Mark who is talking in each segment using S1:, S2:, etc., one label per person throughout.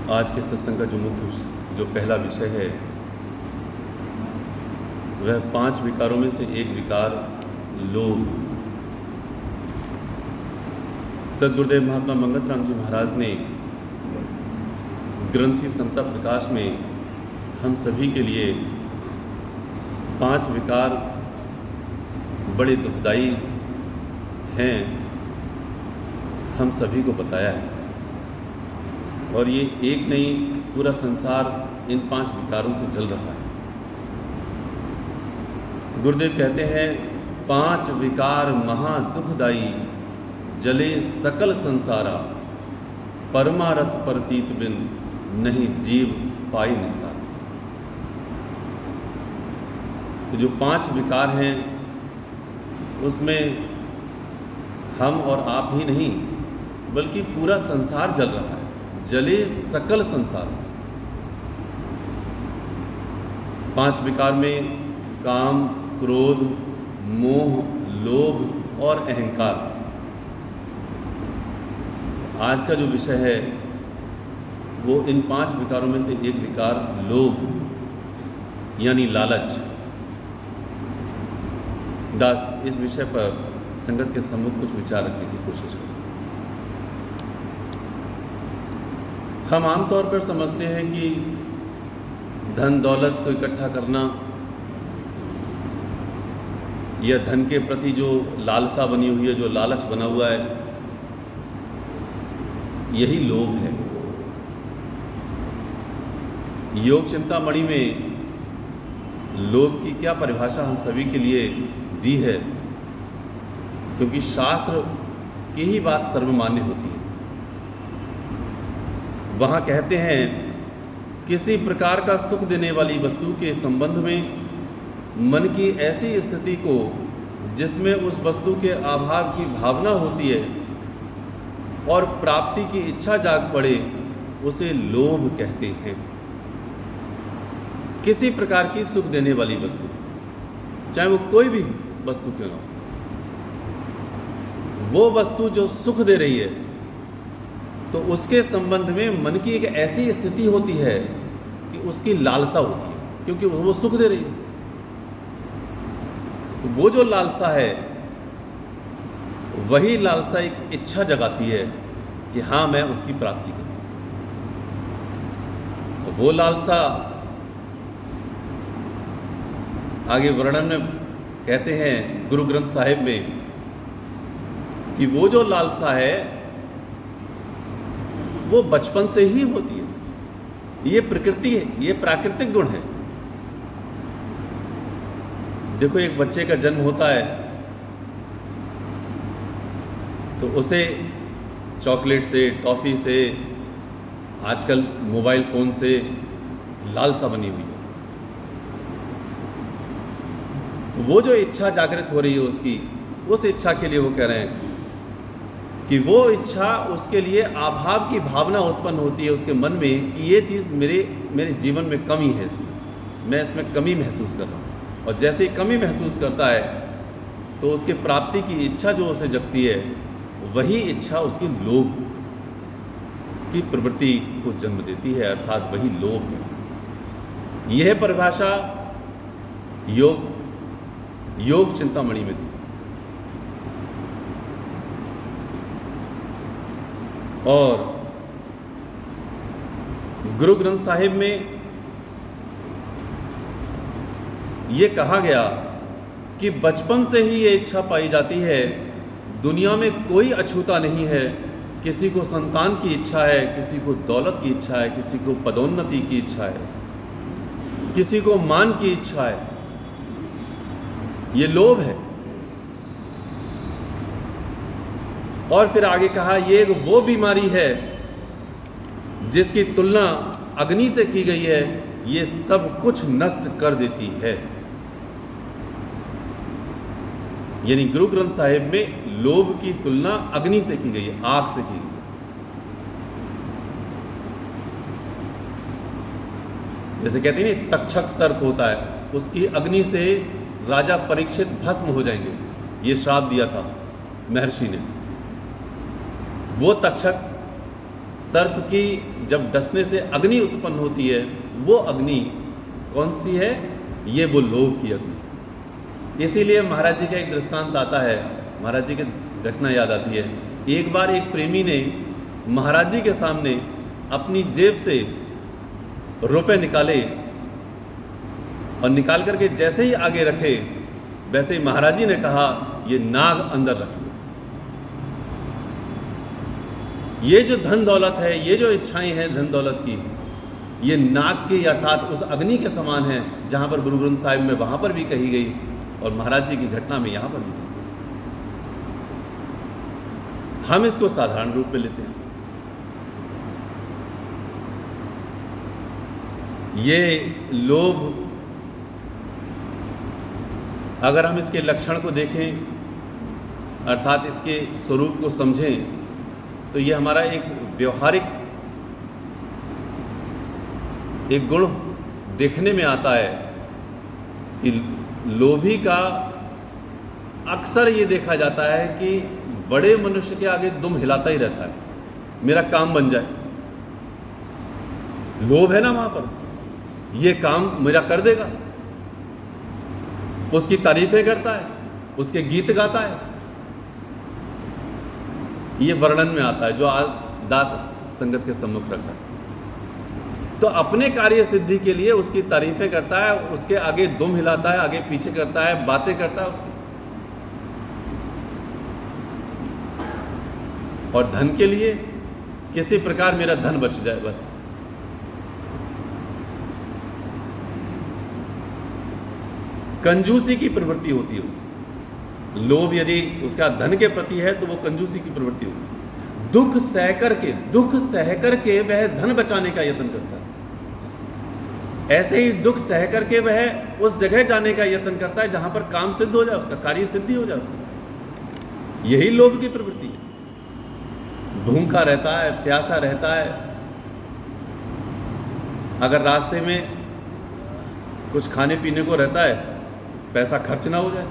S1: आज के सत्संग का जो पहला विषय है वह 5 विकारों में से एक विकार लोभ। सद्गुरुदेव महात्मा मंगत राम जी महाराज ने ग्रंथ श्री समता प्रकाश में हम सभी के लिए 5 विकार बड़े दुखदाई हैं हम सभी को बताया है। और ये एक नहीं, पूरा संसार इन 5 विकारों से जल रहा है। गुरुदेव कहते हैं 5 विकार महा दुखदाई, जले सकल संसारा, परमारथ प्रतीत बिन नहीं जीव पाई निस्तार। तो जो 5 विकार हैं उसमें हम और आप ही नहीं बल्कि पूरा संसार जल रहा है। जले सकल संसार। 5 विकार में काम, क्रोध, मोह, लोभ और अहंकार। आज का जो विषय है वो इन 5 विकारों में से एक विकार लोभ यानी लालच। दास इस विषय पर संगत के सम्मुख कुछ विचार रखने की कोशिश करें। हम आमतौर पर समझते हैं कि धन दौलत को इकट्ठा करना या धन के प्रति जो लालसा बनी हुई है, जो लालच बना हुआ है, यही लोभ है। योग चिंतामणि में लोभ की क्या परिभाषा हम सभी के लिए दी है, क्योंकि शास्त्र की ही बात सर्वमान्य होती है। वहाँ कहते हैं किसी प्रकार का सुख देने वाली वस्तु के संबंध में मन की ऐसी स्थिति को जिसमें उस वस्तु के अभाव की भावना होती है और प्राप्ति की इच्छा जाग पड़े, उसे लोभ कहते हैं। किसी प्रकार की सुख देने वाली वस्तु, चाहे वो कोई भी वस्तु क्यों ना हो, वो वस्तु जो सुख दे रही है तो उसके संबंध में मन की एक ऐसी स्थिति होती है कि उसकी लालसा होती है, क्योंकि वो सुख दे रही है। तो वो जो लालसा है वही लालसा एक इच्छा जगाती है कि हाँ मैं उसकी प्राप्ति करूं। तो वो लालसा आगे वर्णन में कहते हैं गुरु ग्रंथ साहिब में कि वो जो लालसा है वो बचपन से ही होती है। ये प्रकृति है, ये प्राकृतिक गुण है। देखो, एक बच्चे का जन्म होता है तो उसे चॉकलेट से, टॉफ़ी से, आजकल मोबाइल फ़ोन से लालसा बनी हुई है। वो जो इच्छा जागृत हो रही है उसकी, उस इच्छा के लिए वो कह रहे हैं कि वो इच्छा उसके लिए अभाव की भावना उत्पन्न होती है उसके मन में कि ये चीज़ मेरे जीवन में कमी है, इसमें मैं इसमें कमी महसूस कर रहा हूँ। और जैसे ही कमी महसूस करता है तो उसके प्राप्ति की इच्छा जो उसे जगती है, वही इच्छा उसकी लोभ की प्रवृत्ति को जन्म देती है, अर्थात वही लोभ है। यह परिभाषा योग चिंतामणि में थी। और गुरु ग्रंथ साहिब में ये कहा गया कि बचपन से ही ये इच्छा पाई जाती है। दुनिया में कोई अछूता नहीं है। किसी को संतान की इच्छा है, किसी को दौलत की इच्छा है, किसी को पदोन्नति की इच्छा है, किसी को मान की इच्छा है। ये लोभ है। और फिर आगे कहा ये एक वो बीमारी है जिसकी तुलना अग्नि से की गई है, ये सब कुछ नष्ट कर देती है। यानी गुरु ग्रंथ साहिब में लोभ की तुलना अग्नि से की गई है, आग से की गई है। जैसे कहते हैं ना, तक्षक सर्प होता है, उसकी अग्नि से राजा परीक्षित भस्म हो जाएंगे, ये श्राप दिया था महर्षि ने। वो तक्षक सर्प की जब डसने से अग्नि उत्पन्न होती है, वो अग्नि कौन सी है? ये वो लोभ की अग्नि। इसीलिए महाराज जी का एक दृष्टांत आता है, महाराज जी की घटना याद आती है। एक बार एक प्रेमी ने महाराज जी के सामने अपनी जेब से रुपए निकाले और निकाल करके जैसे ही आगे रखे, वैसे ही महाराज जी ने कहा, ये नाग अंदर रख लो। ये जो धन दौलत है, ये जो इच्छाएं हैं धन दौलत की, ये नाग की अर्थात उस अग्नि के समान है, जहाँ पर गुरु ग्रंथ साहिब में वहाँ पर भी कही गई और महाराज जी की घटना में यहाँ पर भी कही। हम इसको साधारण रूप में लेते हैं। ये लोभ, अगर हम इसके लक्षण को देखें अर्थात इसके स्वरूप को समझें, तो ये हमारा एक व्यवहारिक एक गुण देखने में आता है कि लोभी का अक्सर ये देखा जाता है कि बड़े मनुष्य के आगे दुम हिलाता ही रहता है, मेरा काम बन जाए। लोभ है ना वहाँ पर उसका, ये काम मेरा कर देगा। उसकी तारीफें करता है, उसके गीत गाता है। ये वर्णन में आता है जो आज दास संगत के सम्मुख रखा है। तो अपने कार्य सिद्धि के लिए उसकी तारीफें करता है, उसके आगे दुम हिलाता है, आगे पीछे करता है, बातें करता है उसकी। और धन के लिए किसी प्रकार मेरा धन बच जाए बस। कंजूसी की प्रवृत्ति होती है उसकी। लोभ यदि उसका धन के प्रति है तो वो कंजूसी की प्रवृत्ति होती है। दुख सह करके वह धन बचाने का यत्न करता है। ऐसे ही दुख सह करके वह उस जगह जाने का यत्न करता है जहां पर काम सिद्ध हो जाए, उसका कार्य सिद्धि हो जाए उसका। यही लोभ की प्रवृत्ति है। भूखा रहता है, प्यासा रहता है, अगर रास्ते में कुछ खाने पीने को रहता है, पैसा खर्च ना हो जाए।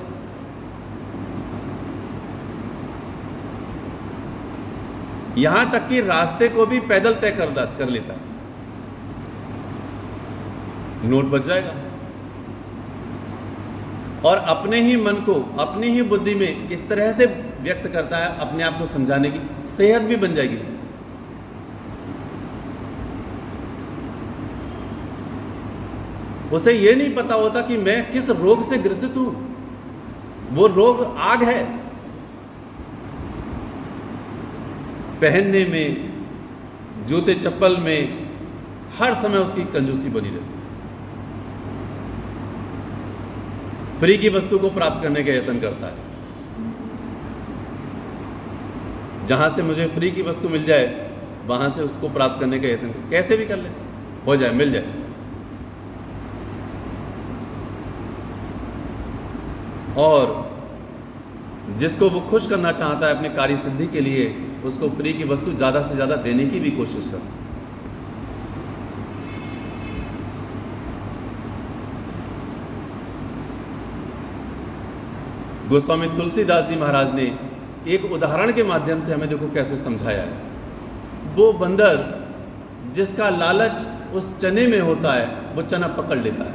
S1: यहां तक कि रास्ते को भी पैदल तय कर लेता है, नोट बच जाएगा। और अपने ही मन को, अपनी ही बुद्धि में इस तरह से व्यक्त करता है, अपने आप को समझाने की सेहत भी बन जाएगी। उसे यह नहीं पता होता कि मैं किस रोग से ग्रसित हूं। वो रोग आग है। पहनने में, जूते चप्पल में हर समय उसकी कंजूसी बनी रहती है। फ्री की वस्तु को प्राप्त करने का यत्न करता है। जहां से मुझे फ्री की वस्तु मिल जाए वहां से उसको प्राप्त करने का यत्न, कैसे भी कर ले, हो जाए, मिल जाए। और जिसको वो खुश करना चाहता है अपने कार्य सिद्धि के लिए, उसको फ्री की वस्तु ज़्यादा से ज़्यादा देने की भी कोशिश करता है। गोस्वामी तुलसीदास जी महाराज ने एक उदाहरण के माध्यम से हमें देखो कैसे समझाया है। वो बंदर जिसका लालच उस चने में होता है, वो चना पकड़ लेता है,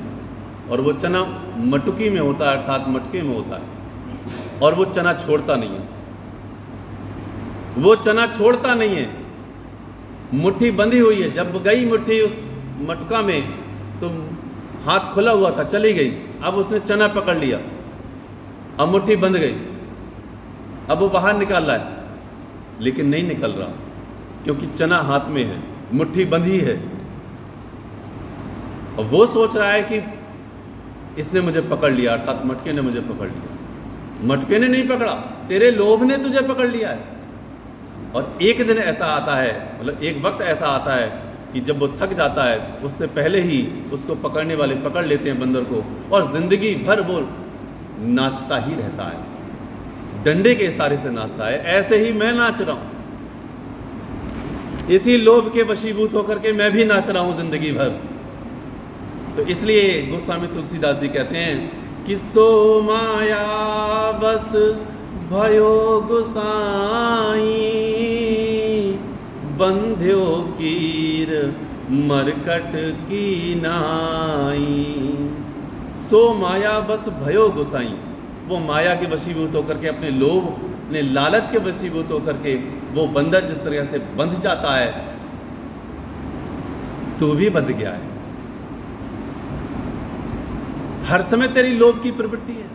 S1: और वो चना मटुकी में होता है अर्थात मटके में होता है, और वो चना छोड़ता नहीं है। वो चना छोड़ता नहीं है, मुट्ठी बंधी हुई है। जब गई मुट्ठी उस मटका में तो हाथ खुला हुआ था, चली गई। अब उसने चना पकड़ लिया, अब मुट्ठी बंध गई। अब वो बाहर निकाल रहा है, लेकिन नहीं निकल रहा, क्योंकि चना हाथ में है, मुट्ठी बंधी है। और वो सोच रहा है कि इसने मुझे पकड़ लिया, अर्थात मटके ने मुझे पकड़ लिया। मटके ने नहीं पकड़ा, तेरे लोभ ने तुझे पकड़ लिया है। और एक दिन ऐसा आता है, मतलब एक वक्त ऐसा आता है कि जब वो थक जाता है, उससे पहले ही उसको पकड़ने वाले पकड़ लेते हैं बंदर को, और जिंदगी भर वो नाचता ही रहता है, डंडे के इशारे से नाचता है। ऐसे ही मैं नाच रहा हूं, इसी लोभ के वशीभूत होकर के मैं भी नाच रहा हूं जिंदगी भर। तो इसलिए गोस्वामी तुलसीदास जी कहते हैं कि सो माया बस भयो गोसाई, बंध्यो कीर मरकट की नाई। सो माया बस भयो गुसाई, वो माया के वशीभूत होकर के, अपने लोभ, अपने लालच के वशीभूत होकर के वो बंदर जिस तरह से बंध जाता है, तू भी बंध गया है। हर समय तेरी लोभ की प्रवृत्ति है।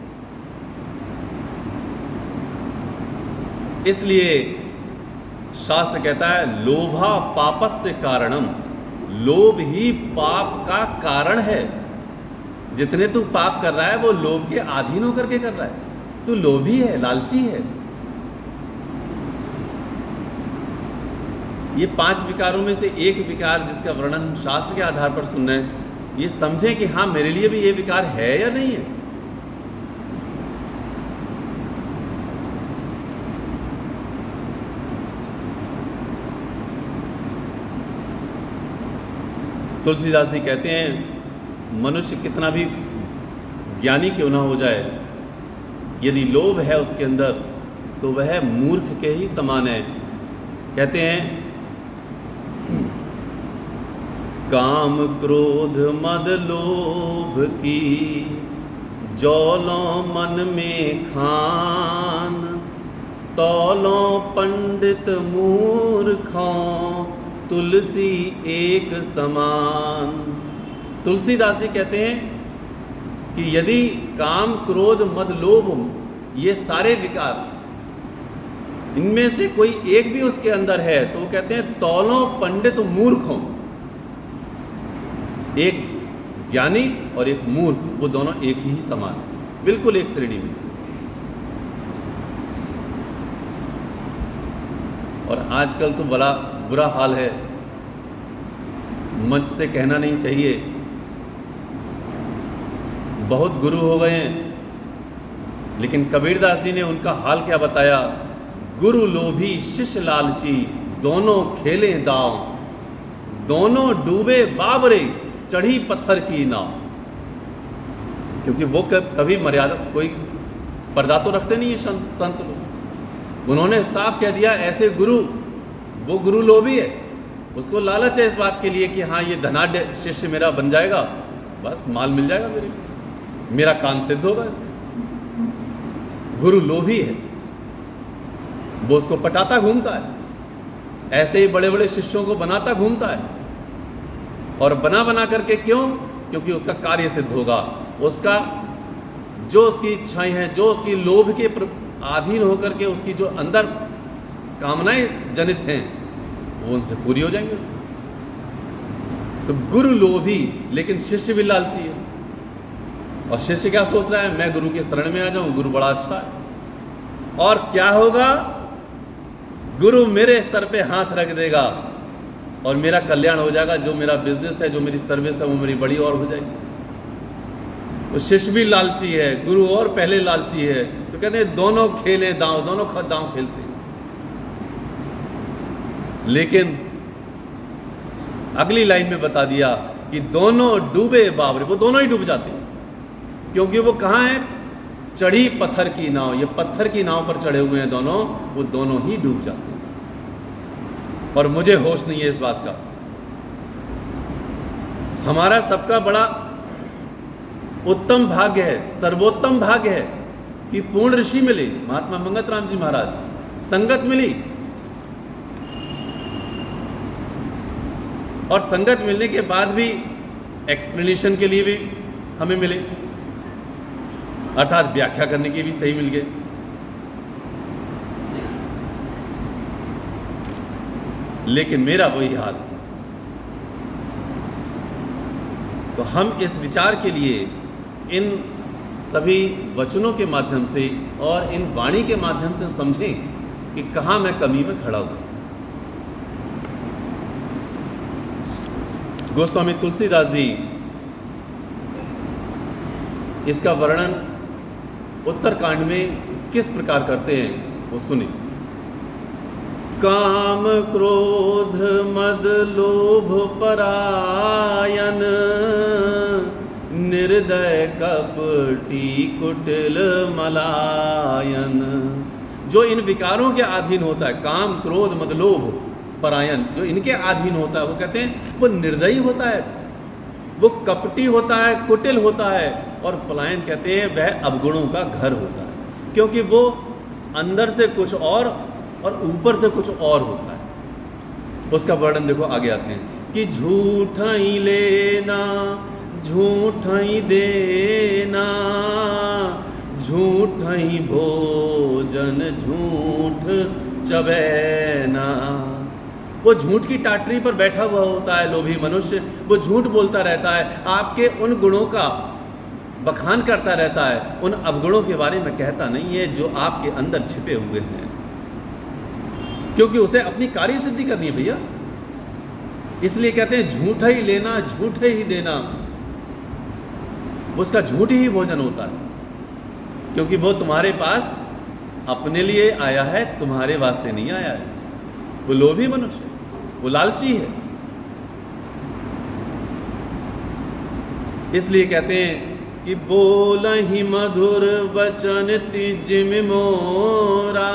S1: इसलिए शास्त्र कहता है लोभा पापस्य कारणम, लोभ ही पाप का कारण है। जितने तू पाप कर रहा है वो लोभ के अधीन होकर के कर रहा है। तू लोभी है, लालची है। ये 5 विकारों में से एक विकार जिसका वर्णन शास्त्र के आधार पर सुनना है, ये समझें कि हाँ मेरे लिए भी ये विकार है या नहीं है। तुलसीदास जी कहते हैं मनुष्य कितना भी ज्ञानी क्यों ना हो जाए, यदि लोभ है उसके अंदर तो वह मूर्ख के ही समान है। कहते हैं काम क्रोध मद लोभ की जौलों मन में खान, तौलों पंडित मूर्खों तुलसी एक समान। तुलसीदास जी कहते हैं कि यदि काम क्रोध मद लोभ ये सारे विकार, इनमें से कोई एक भी उसके अंदर है तो वो कहते हैं तौलों पंडित मूर्खों, एक ज्ञानी और एक मूर्ख, वो दोनों एक ही समान, बिल्कुल एक श्रेणी में। और आजकल तो बड़ा बुरा हाल है, मंच से कहना नहीं चाहिए, बहुत गुरु हो गए हैं, लेकिन कबीरदास जी ने उनका हाल क्या बताया। गुरु लोभी शिष्य लालची दोनों खेले दाव, दोनों डूबे बाबरे चढ़ी पत्थर की नाव। क्योंकि वो कभी मर्यादा, कोई पर्दा तो रखते नहीं है संत लोग। उन्होंने साफ कह दिया ऐसे गुरु, वो गुरु लोभी है, उसको लालच है इस बात के लिए कि हाँ ये धनाढ्य शिष्य मेरा बन जाएगा, बस माल मिल जाएगा मेरे लिए, मेरा काम सिद्ध होगा इससे। गुरु लोभी है, वो उसको पटाता घूमता है, ऐसे ही बड़े बड़े शिष्यों को बनाता घूमता है। और बना बना करके क्यों? क्योंकि उसका कार्य सिद्ध होगा, उसका जो उसकी इच्छाएं हैं, जो उसकी लोभ के अधीन होकर के उसकी जो अंदर कामनाएं जनित हैं वो उनसे पूरी हो जाएंगी उसको। तो गुरु लोभी लेकिन शिष्य भी लालची है। और शिष्य क्या सोच रहा है, मैं गुरु के शरण में आ जाऊं, गुरु बड़ा अच्छा है, और क्या होगा, गुरु मेरे सर पे हाथ रख देगा और मेरा कल्याण हो जाएगा, जो मेरा बिजनेस है, जो मेरी सर्विस है वो मेरी बड़ी और हो जाएगी। तो शिष्य भी लालची है, गुरु और पहले लालची है। तो कहते हैं दोनों खेले दांव, दोनों दांव खेलते हैं। लेकिन अगली लाइन में बता दिया कि दोनों डूबे बाबरे, वो दोनों ही डूब जाते हैं। क्योंकि वो कहाँ है, चढ़ी पत्थर की नाव, ये पत्थर की नाव पर चढ़े हुए हैं दोनों, वो दोनों ही डूब जाते हैं। और मुझे होश नहीं है इस बात का। हमारा सबका बड़ा उत्तम भाग्य है, सर्वोत्तम भाग्य है कि पूर्ण ऋषि मिले, महात्मा मंगत राम जी महाराज, संगत मिली, और संगत मिलने के बाद भी एक्सप्लेनेशन के लिए भी हमें मिले, अर्थात व्याख्या करने के भी सही मिल गए। लेकिन मेरा वही हाल। तो हम इस विचार के लिए इन सभी वचनों के माध्यम से और इन वाणी के माध्यम से समझें कि कहाँ मैं कमी में खड़ा हूँ। गोस्वामी तुलसीदास जी इसका वर्णन उत्तरकांड में किस प्रकार करते हैं वो सुने। काम क्रोध मद लोभ परायन, निर्दय कपटी कुटिल मलायन। जो इन विकारों के अधीन होता है, काम क्रोध मद लोभ, परायण, जो इनके अधीन होता है, वो कहते हैं वो निर्दयी होता है, वो कपटी होता है, कुटिल होता है। और पलायन कहते हैं वह अवगुणों का घर होता है, क्योंकि वो अंदर से कुछ और ऊपर से कुछ और होता है। उसका वर्णन देखो, आगे आते हैं कि झूठ ही लेना झूठ ही देना, झूठ ही भोजन झूठ चबैना। वो झूठ की टाटरी पर बैठा हुआ होता है लोभी मनुष्य, वो झूठ बोलता रहता है, आपके उन गुणों का बखान करता रहता है, उन अवगुणों के बारे में कहता नहीं है जो आपके अंदर छिपे हुए हैं, क्योंकि उसे अपनी कार्य सिद्धि करनी है भैया। इसलिए कहते हैं झूठ ही लेना झूठ ही देना, उसका झूठ ही भोजन होता है, क्योंकि वो तुम्हारे पास अपने लिए आया है, तुम्हारे वास्ते नहीं आया है। वो लोभी मनुष्य, वो लालची है। इसलिए कहते हैं कि बोल ही मधुर वचन तिजिम मोरा,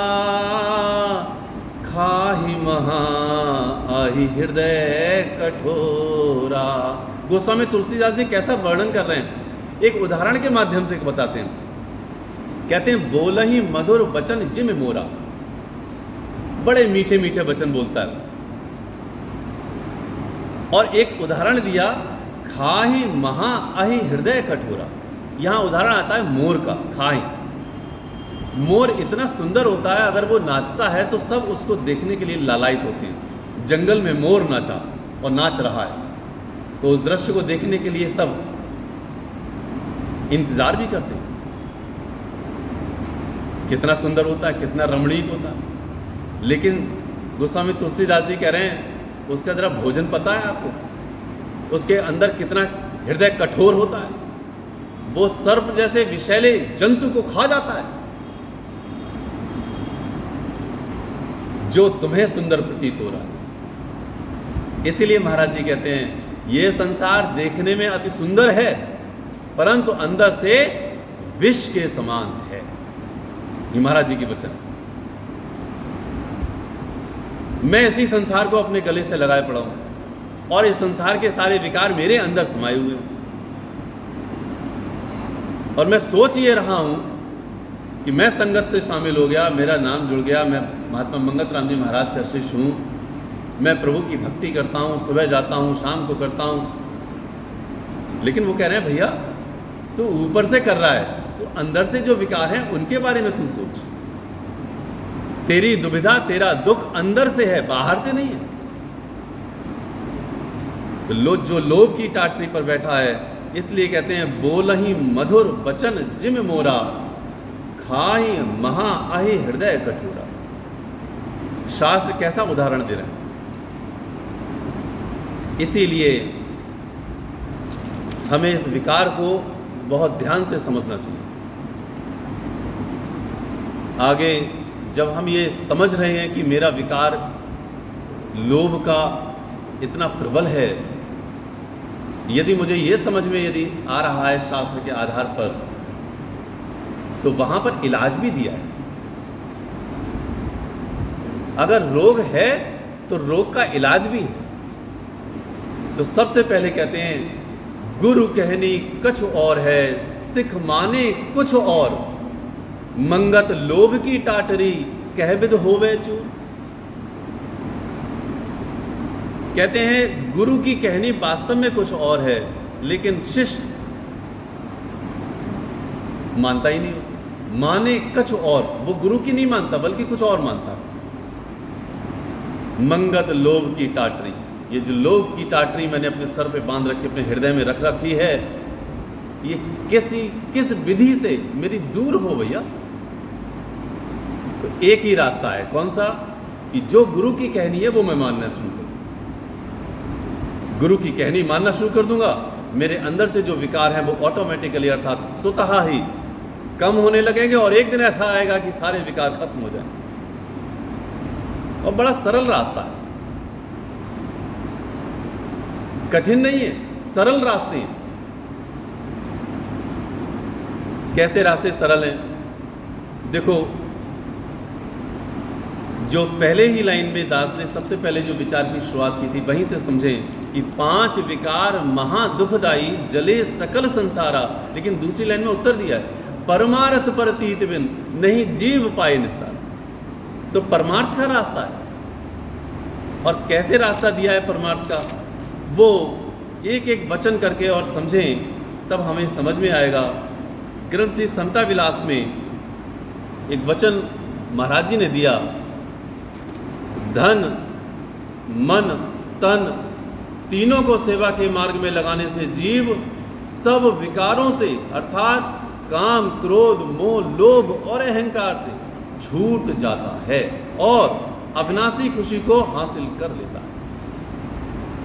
S1: खाही महा आही हृदय कठोरा। गोस्वामी तुलसीदास जी कैसा वर्णन कर रहे हैं, एक उदाहरण के माध्यम से बताते हैं। कहते हैं बोल ही मधुर वचन जिम मोरा, बड़े मीठे मीठे वचन बोलता है। और एक उदाहरण दिया, खाही महा अहि हृदय कठोरा। यहाँ उदाहरण आता है मोर का। खाही, मोर इतना सुंदर होता है, अगर वो नाचता है तो सब उसको देखने के लिए लालायित होते हैं। जंगल में मोर नाचा और नाच रहा है, तो उस दृश्य को देखने के लिए सब इंतजार भी करते हैं। कितना सुंदर होता है, कितना रमणीक होता है। लेकिन गोस्वामी तुलसीदास जी कह रहे हैं उसका जरा भोजन पता है आपको, उसके अंदर कितना हृदय कठोर होता है। वो सर्प जैसे विषैले जंतु को खा जाता है, जो तुम्हें सुंदर प्रतीत हो रहा है। इसीलिए महाराज जी कहते हैं ये संसार देखने में अति सुंदर है, परंतु अंदर से विष के समान है। ये महाराज जी की वचन। मैं इसी संसार को अपने गले से लगाए पड़ा हूं, और इस संसार के सारे विकार मेरे अंदर समाये हुए हैं। और मैं सोच ये रहा हूं कि मैं संगत से शामिल हो गया, मेरा नाम जुड़ गया, मैं महात्मा मंगत राम जी महाराज का शिष्य हूं, मैं प्रभु की भक्ति करता हूं, सुबह जाता हूं, शाम को करता हूं। लेकिन वो कह रहे हैं भैया तू ऊपर से कर रहा है, तो अंदर से जो विकार हैं उनके बारे में तू सोच। तेरी दुविधा, तेरा दुख अंदर से है, बाहर से नहीं है। तो जो लोभ की टाटरी पर बैठा है, इसलिए कहते हैं बोल ही मधुर वचन जिम मोरा, खाही महा अहि हृदय कठोरा। शास्त्र कैसा उदाहरण दे रहे हैं। इसीलिए हमें इस विकार को बहुत ध्यान से समझना चाहिए। आगे जब हम ये समझ रहे हैं कि मेरा विकार लोभ का इतना प्रबल है, यदि मुझे ये समझ में यदि आ रहा है शास्त्र के आधार पर, तो वहाँ पर इलाज भी दिया है। अगर रोग है तो रोग का इलाज भी है। तो सबसे पहले कहते हैं गुरु कहनी कछु और है, सिख माने कुछ और, मंगत लोभ की टाटरी कह विद होवे चूर। कहते हैं गुरु की कहनी वास्तव में कुछ और है, लेकिन शिष्य मानता ही नहीं उसे। माने कुछ और, वो गुरु की नहीं मानता बल्कि कुछ और मानता। मंगत लोभ की टाटरी, ये जो लोभ की टाटरी मैंने अपने सर पे बांध रखी, अपने हृदय में रख रखी है, ये किस विधि से मेरी दूर हो भैया। तो एक ही रास्ता है, कौन सा? कि जो गुरु की कहनी है वो मैं मानना शुरू करूँ। गुरु की कहनी मानना शुरू कर दूंगा, मेरे अंदर से जो विकार हैं वो ऑटोमेटिकली अर्थात स्वतः ही कम होने लगेंगे, और एक दिन ऐसा आएगा कि सारे विकार खत्म हो जाएं। और बड़ा सरल रास्ता है, कठिन नहीं है, सरल रास्ते हैं। कैसे रास्ते सरल हैं? देखो, जो पहले ही लाइन में दास ने सबसे पहले जो विचार की शुरुआत की थी, वहीं से समझें कि 5 विकार महा दुखदाई जले सकल संसारा। लेकिन दूसरी लाइन में उत्तर दिया है, परमार्थ पर तीत बिन नहीं जीव पाए निस्तार। तो परमार्थ का रास्ता है, और कैसे रास्ता दिया है परमार्थ का, वो एक एक वचन करके और समझें, तब हमें समझ में आएगा। ग्रंथ श्री समता विलास में एक वचन महाराज जी ने दिया, धन मन तन तीनों को सेवा के मार्ग में लगाने से जीव सब विकारों से अर्थात काम क्रोध मोह लोभ और अहंकार से छूट जाता है और अविनाशी खुशी को हासिल कर लेता है।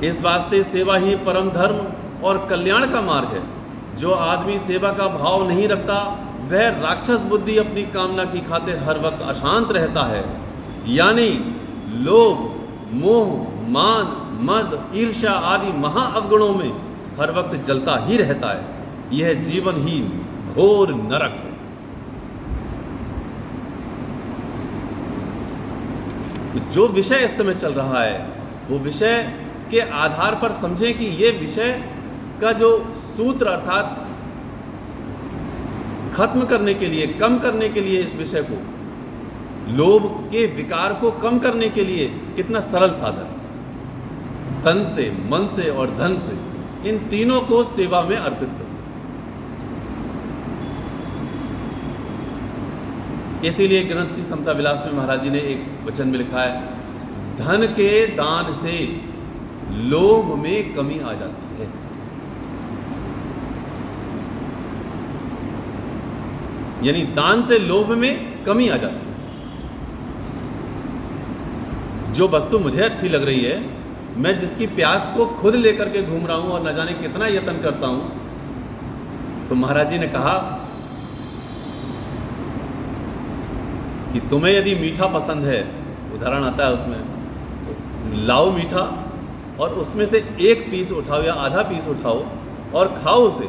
S1: इस वास्ते सेवा ही परम धर्म और कल्याण का मार्ग है। जो आदमी सेवा का भाव नहीं रखता, वह राक्षस बुद्धि अपनी कामना की खातिर हर वक्त अशांत रहता है, यानी लोभ मोह मान मद ईर्ष्या आदि महा अवगुणों में हर वक्त जलता ही रहता है। यह जीवन ही घोर नरक है। तो जो विषय इस समय चल रहा है, वो विषय के आधार पर समझें कि ये विषय का जो सूत्र अर्थात खत्म करने के लिए, कम करने के लिए, इस विषय को, लोभ के विकार को कम करने के लिए कितना सरल साधन, तन से मन से और धन से, इन तीनों को सेवा में अर्पित करो। इसीलिए ग्रंथ श्री समता विलास में महाराज जी ने एक वचन में लिखा है, धन के दान से लोभ में कमी आ जाती है। यानी दान से लोभ में कमी आ जाती है। जो वस्तु मुझे अच्छी लग रही है, मैं जिसकी प्यास को खुद लेकर के घूम रहा हूं और न जाने कितना यत्न करता हूं, तो महाराज जी ने कहा कि तुम्हें यदि मीठा पसंद है, उदाहरण आता है उसमें, तो लाओ मीठा और उसमें से एक पीस उठाओ या आधा पीस उठाओ और खाओ उसे,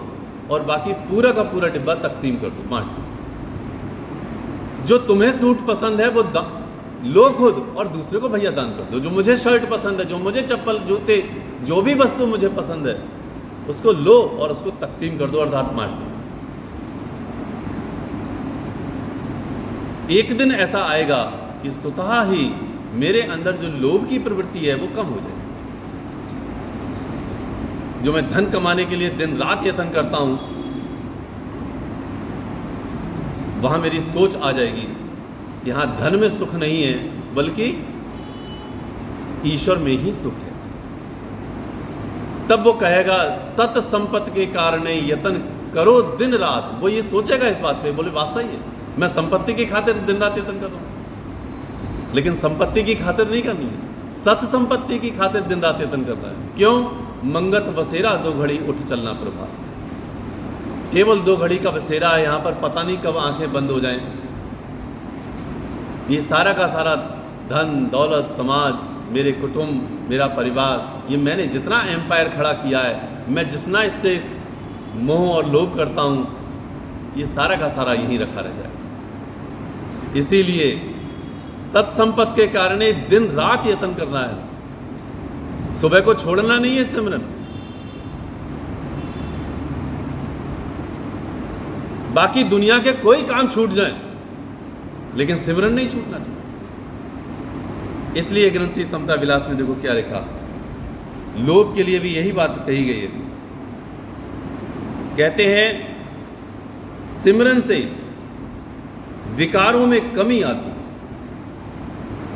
S1: और बाकी पूरा का पूरा डिब्बा तकसीम कर दो, बांट दो। जो तुम्हें सूट पसंद है वो लो खुद और दूसरे को भैया दान कर दो। जो मुझे शर्ट पसंद है, जो मुझे चप्पल जूते, जो भी वस्तु मुझे पसंद है, उसको लो और उसको तकसीम कर दो, अर्थात बांट दो। एक दिन ऐसा आएगा कि स्वतः ही मेरे अंदर जो लोभ की प्रवृत्ति है वो कम हो जाएगी। जो मैं धन कमाने के लिए दिन रात यत्न करता हूं, वहां मेरी सोच आ जाएगी, यहां धन में सुख नहीं है बल्कि ईश्वर में ही सुख है। तब वो कहेगा, सत संपत्ति के कारण यत्न करो दिन रात। वो ये सोचेगा इस बात पे, बोले बात सही है, मैं संपत्ति की खातिर दिन रात यत्न कर रहा हूं, लेकिन संपत्ति की खातिर नहीं करनी है, सत संपत्ति की खातिर दिन रात यत्न करना है। क्यों? मंगत बसेरा 2 घड़ी उठ चलना प्रभात। केवल 2 घड़ी का बसेरा है, यहाँ पर पता नहीं कब आंखें बंद हो जाएं। ये सारा का सारा धन दौलत समाज, मेरे कुटुंब, मेरा परिवार, ये मैंने जितना एम्पायर खड़ा किया है, मैं जितना इससे मोह और लोभ करता हूँ, ये सारा का सारा यहीं रखा रह जाए। इसीलिए सत्संपत्ति के कारण दिन रात यत्न करना है, सुबह को छोड़ना नहीं है सिमरन। बाकी दुनिया के कोई काम छूट जाए, लेकिन सिमरन नहीं छूटना चाहिए। इसलिए ग्रंथ श्री समता विलास में देखो क्या लिखा, लोभ के लिए भी यही बात कही गई है। कहते हैं, सिमरन से विकारों में कमी आती है,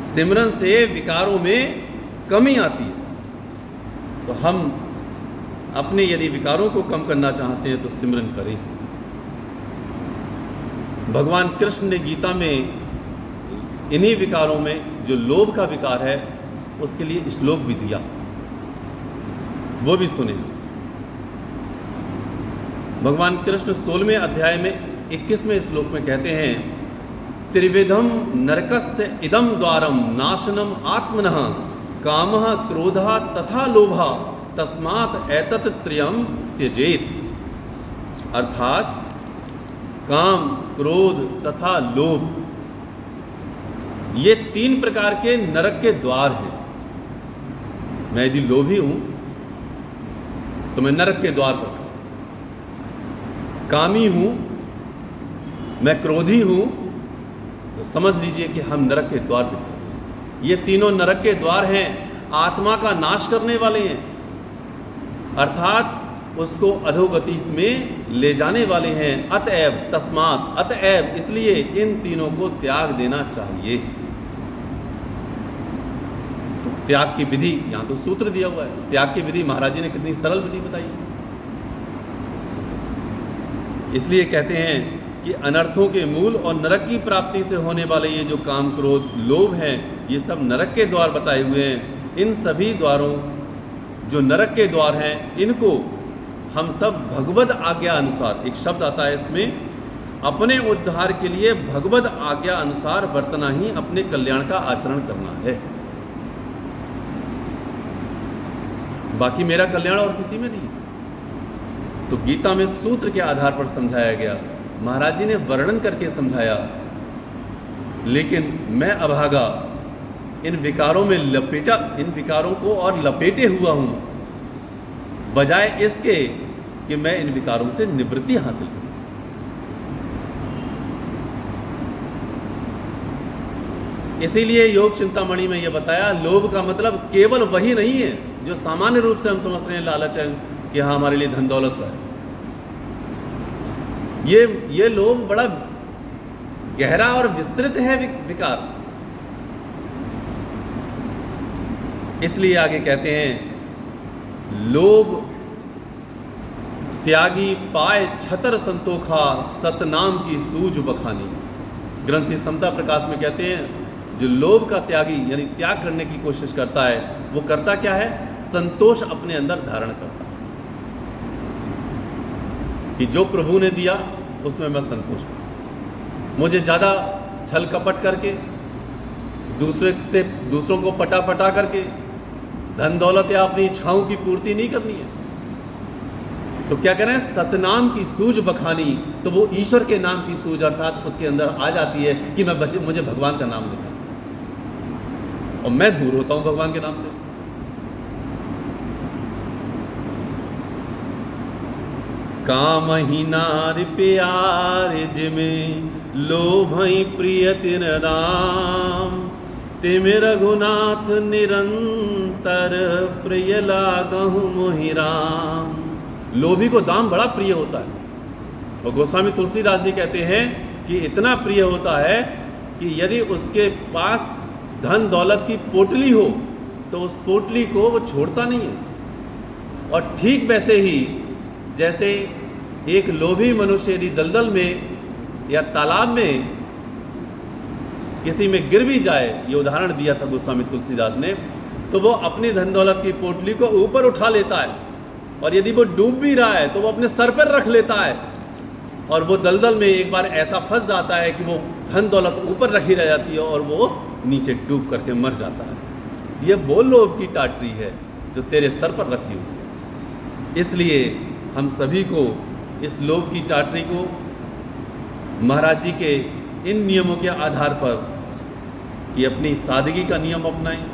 S1: सिमरन से विकारों में कमी आती है। तो हम अपने यदि विकारों को कम करना चाहते हैं तो सिमरन करें। भगवान कृष्ण ने गीता में इन्हीं विकारों में जो लोभ का विकार है उसके लिए श्लोक भी दिया, वो भी सुने। भगवान कृष्ण 16वें अध्याय में 21वें श्लोक में कहते हैं, त्रिविधम नरकस्य इदम द्वारम नाशनम आत्मनः कामः क्रोधः तथा लोभः तस्मात् एतत् त्रयम् त्यजेत। अर्थात काम क्रोध तथा लोभ, ये 3 प्रकार के नरक के द्वार हैं। मैं यदि लोभी हूं तो मैं नरक के द्वार पर खड़ा, कामी हूं, मैं क्रोधी हूं, तो समझ लीजिए कि हम नरक के द्वार पर खड़े हैं। ये तीनों नरक के द्वार हैं, आत्मा का नाश करने वाले हैं, अर्थात उसको अधोगति में ले जाने वाले हैं। अतएव तस्मात्, अतएव इसलिए इन तीनों को त्याग देना चाहिए। तो त्याग की विधि, यहाँ तो सूत्र दिया हुआ है, त्याग की विधि महाराज जी ने कितनी सरल विधि बताई है। इसलिए कहते हैं कि अनर्थों के मूल और नरक की प्राप्ति से होने वाले ये जो काम, क्रोध, लोभ हैं, ये सब नरक के द्वार बताए हुए हैं। इन सभी द्वारों, जो नरक के द्वार हैं, इनको हम सब भगवद आज्ञा अनुसार, एक शब्द आता है इसमें, अपने उद्धार के लिए भगवद आज्ञा अनुसार वर्तना ही अपने कल्याण का आचरण करना है। बाकी मेरा कल्याण और किसी में नहीं। तो गीता में सूत्र के आधार पर समझाया गया, महाराज जी ने वर्णन करके समझाया, लेकिन मैं अभागा इन विकारों में लपेटा, इन विकारों को और लपेटे हुआ हूं, बजाय इसके कि मैं इन विकारों से निवृत्ति हासिल करूं। इसीलिए योग चिंतामणि में यह बताया, लोभ का मतलब केवल वही नहीं है जो सामान्य रूप से हम समझते हैं, लालच है कि हाँ हमारे लिए धन दौलत है। ये लोभ बड़ा गहरा और विस्तृत है विकार। इसलिए आगे कहते हैं, लोभ त्यागी पाए छतर संतोखा, सतनाम की सूझ बखानी। ग्रंथ श्री समता प्रकाश में कहते हैं, जो लोभ का त्यागी यानी त्याग करने की कोशिश करता है, वो करता क्या है? संतोष अपने अंदर धारण करता है कि जो प्रभु ने दिया उसमें मैं संतुष्ट हूँ। मुझे ज़्यादा छल कपट करके, दूसरों को पटा करके धन दौलत या अपनी इच्छाओं की पूर्ति नहीं करनी है। तो क्या करें? सतनाम की सूझ बखानी। तो वो ईश्वर के नाम की सूझ अर्थात उसके अंदर आ जाती है कि मुझे भगवान का नाम लेना, और मैं दूर होता हूं भगवान के नाम से। काम ही नार प्यार जिमे लोभई प्रिय तिन राम, तिम रघुनाथ निरंतर प्रिय लागहु मोहि राम। लोभी को दाम बड़ा प्रिय होता है, और गोस्वामी तुलसीदास जी कहते हैं कि इतना प्रिय होता है कि यदि उसके पास धन दौलत की पोटली हो तो उस पोटली को वो छोड़ता नहीं है। और ठीक वैसे ही जैसे एक लोभी मनुष्य यदि दलदल में या तालाब में किसी में गिर भी जाए, ये उदाहरण दिया था गोस्वामी तुलसीदास ने, तो वो अपनी धन दौलत की पोटली को ऊपर उठा लेता है, और यदि वो डूब भी रहा है तो वो अपने सर पर रख लेता है, और वो दलदल में एक बार ऐसा फंस जाता है कि वो धन दौलत ऊपर रखी रह जाती है और वो नीचे डूब करके मर जाता है। ये वो लोभ की टाटरी है जो तेरे सर पर रखी हुई है। इसलिए हम सभी को इस लोभ की टाटरी को महाराज जी के इन नियमों के आधार पर कि अपनी सादगी का नियम अपनाएं,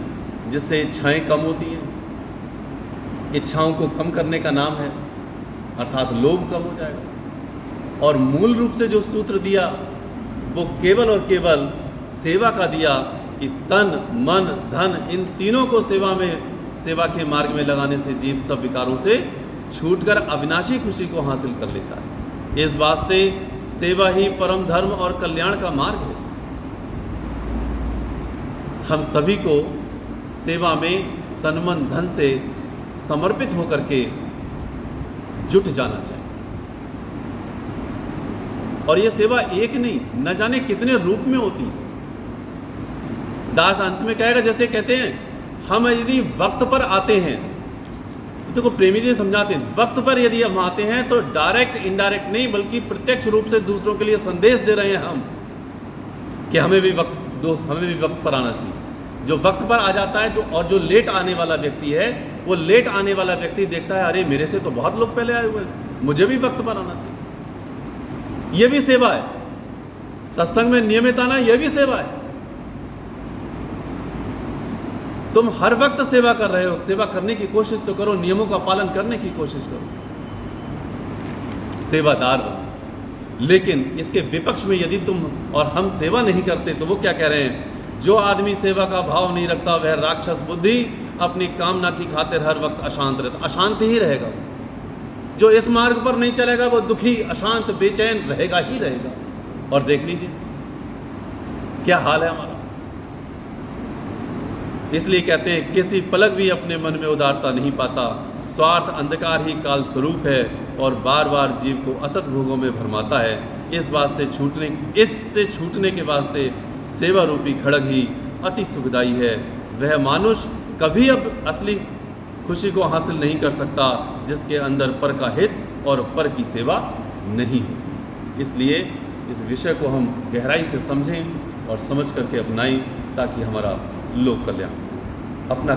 S1: जिससे इच्छाएं कम होती हैं। इच्छाओं को कम करने का नाम है, अर्थात लोभ कम हो जाएगा। और मूल रूप से जो सूत्र दिया वो केवल और केवल सेवा का दिया कि तन मन धन इन तीनों को सेवा के मार्ग में लगाने से जीव सब विकारों से छूटकर अविनाशी खुशी को हासिल कर लेता है। इस वास्ते सेवा ही परम धर्म और कल्याण का मार्ग है। हम सभी को सेवा में तन मन धन से समर्पित होकर के जुट जाना चाहिए। और ये सेवा एक नहीं, न जाने कितने रूप में होती है। दास अंत में कहेगा, जैसे कहते हैं हम यदि वक्त पर आते हैं, तो प्रेमी जी समझाते हैं, वक्त पर यदि हम आते हैं तो डायरेक्ट इंडायरेक्ट नहीं बल्कि प्रत्यक्ष रूप से दूसरों के लिए संदेश दे रहे हैं हम कि हमें भी वक्त पर आना चाहिए। जो वक्त पर आ जाता है और जो लेट आने वाला व्यक्ति है, वो लेट आने वाला व्यक्ति देखता है, अरे मेरे से तो बहुत लोग पहले आए हुए हैं, मुझे भी वक्त पर आना चाहिए। ये भी सेवा है। सत्संग में नियमित आना, यह भी सेवा है। तुम हर वक्त सेवा कर रहे हो, सेवा करने की कोशिश तो करो, नियमों का पालन करने की कोशिश करो, सेवादार बनो। लेकिन इसके विपक्ष में यदि तुम और हम सेवा नहीं करते तो वो क्या कह रहे हैं, जो आदमी सेवा का भाव नहीं रखता वह राक्षस बुद्धि अपनी कामना की खातिर हर वक्त अशांत रहता, अशांत ही रहेगा। जो इस मार्ग पर नहीं चलेगा वो दुखी, अशांत, बेचैन रहेगा ही रहेगा। और देख लीजिए क्या हाल है हमारा। इसलिए कहते हैं किसी पलक भी अपने मन में उदारता नहीं पाता, स्वार्थ अंधकार ही काल स्वरूप है और बार बार जीव को असत भोगों में भरमाता है। इससे छूटने के वास्ते सेवा रूपी खड़ग ही अति सुखदायी है। वह मानुष कभी अब असली खुशी को हासिल नहीं कर सकता जिसके अंदर पर का हित और पर की सेवा नहीं होती। इसलिए इस विषय को हम गहराई से समझें और समझ करके अपनाएं ताकि हमारा लोक कल्याण अपना